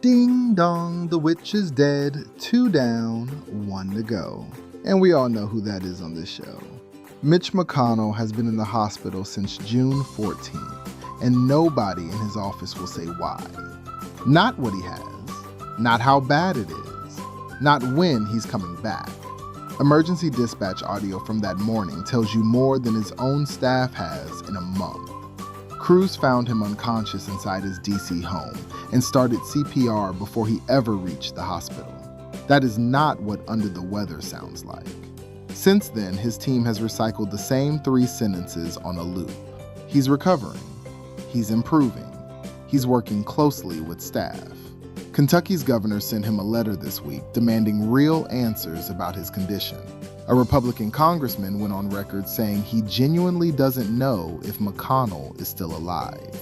Ding dong, the witch is dead. 2 down, 1 to go. And we all know who that is on this show. Mitch McConnell has been in the hospital since June 14th, and nobody in his office will say why. Not what he has, not how bad it is, not when he's coming back. Emergency dispatch audio from that morning tells you more than his own staff has in a month. Crews found him unconscious inside his DC home and started CPR before he ever reached the hospital. That is not what under the weather sounds like. Since then, his team has recycled the same 3 sentences on a loop. He's recovering. He's improving. He's working closely with staff. Kentucky's governor sent him a letter this week demanding real answers about his condition. A Republican congressman went on record saying he genuinely doesn't know if McConnell is still alive.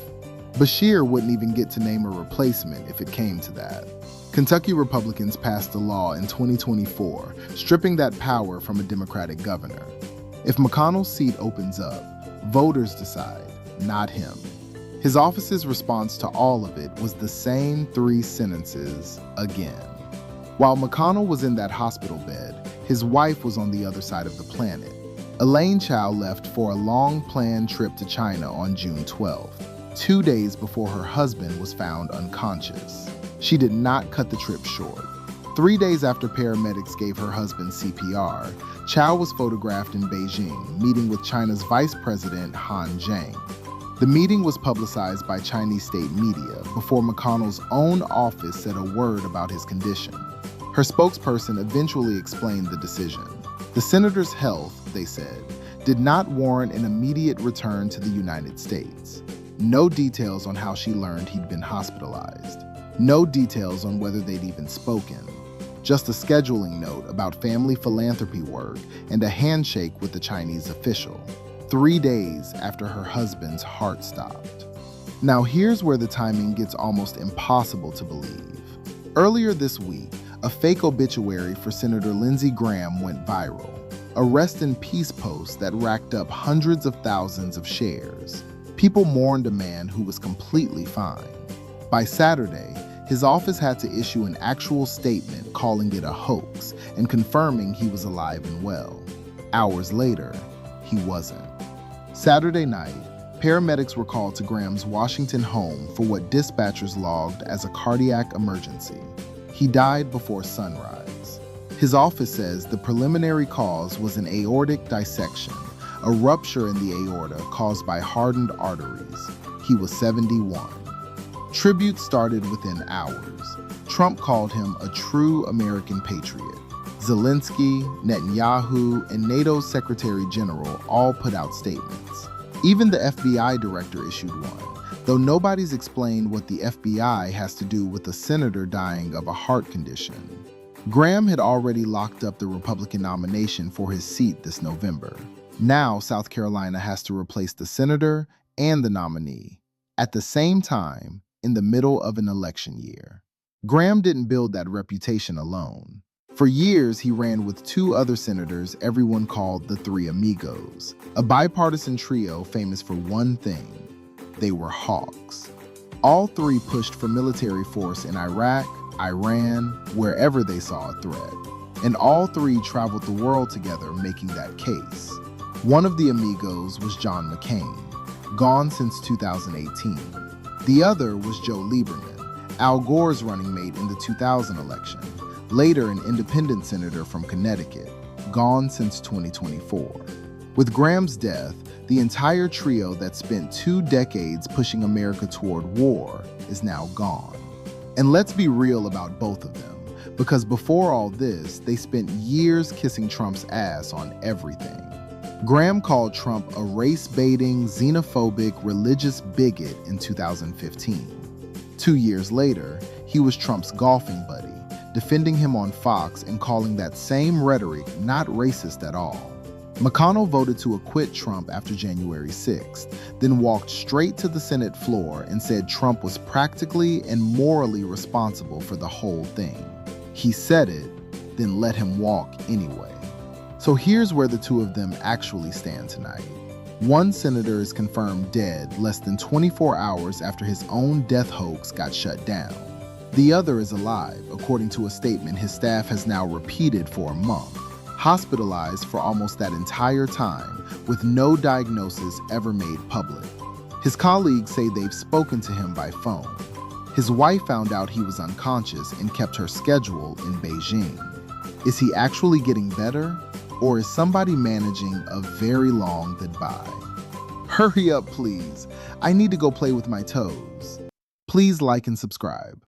Bashir wouldn't even get to name a replacement if it came to that. Kentucky Republicans passed a law in 2024 stripping that power from a Democratic governor. If McConnell's seat opens up, voters decide, not him. His office's response to all of it was the same 3 sentences again. While McConnell was in that hospital bed, his wife was on the other side of the planet. Elaine Chao left for a long-planned trip to China on June 12th, 2 days before her husband was found unconscious. She did not cut the trip short. 3 days after paramedics gave her husband CPR, Chao was photographed in Beijing, meeting with China's Vice President Han Zhang. The meeting was publicized by Chinese state media before McConnell's own office said a word about his condition. Her spokesperson eventually explained the decision. The senator's health, they said, did not warrant an immediate return to the United States. No details on how she learned he'd been hospitalized. No details on whether they'd even spoken. Just a scheduling note about family philanthropy work and a handshake with the Chinese official. 3 days after her husband's heart stopped. Now here's where the timing gets almost impossible to believe. Earlier this week, a fake obituary for Senator Lindsey Graham went viral. A rest in peace post that racked up hundreds of thousands of shares. People mourned a man who was completely fine. By Saturday, his office had to issue an actual statement calling it a hoax and confirming he was alive and well. Hours later, he wasn't. Saturday night, paramedics were called to Graham's Washington home for what dispatchers logged as a cardiac emergency. He died before sunrise. His office says the preliminary cause was an aortic dissection, a rupture in the aorta caused by hardened arteries. He was 71. Tributes started within hours. Trump called him a true American patriot. Zelensky, Netanyahu, and NATO's Secretary General all put out statements. Even the FBI director issued one, though nobody's explained what the FBI has to do with a senator dying of a heart condition. Graham had already locked up the Republican nomination for his seat this November. Now South Carolina has to replace the senator and the nominee at the same time in the middle of an election year. Graham didn't build that reputation alone. For years, he ran with 2 other senators everyone called the Three Amigos, a bipartisan trio famous for one thing: they were hawks. All 3 pushed for military force in Iraq, Iran, wherever they saw a threat. And all 3 traveled the world together making that case. One of the Amigos was John McCain, gone since 2018. The other was Joe Lieberman, Al Gore's running mate in the 2000 election. Later an independent senator from Connecticut, gone since 2024. With Graham's death, the entire trio that spent 2 decades pushing America toward war is now gone. And let's be real about both of them, because before all this, they spent years kissing Trump's ass on everything. Graham called Trump a race-baiting, xenophobic, religious bigot in 2015. 2 years later, he was Trump's golfing buddy, defending him on Fox and calling that same rhetoric not racist at all. McConnell voted to acquit Trump after January 6th, then walked straight to the Senate floor and said Trump was practically and morally responsible for the whole thing. He said it, then let him walk anyway. So here's where the 2 of them actually stand tonight. One senator is confirmed dead less than 24 hours after his own death hoax got shut down. The other is alive, according to a statement his staff has now repeated for a month, hospitalized for almost that entire time with no diagnosis ever made public. His colleagues say they've spoken to him by phone. His wife found out he was unconscious and kept her schedule in Beijing. Is he actually getting better, or is somebody managing a very long goodbye? Hurry up, please. I need to go play with my toes. Please like and subscribe.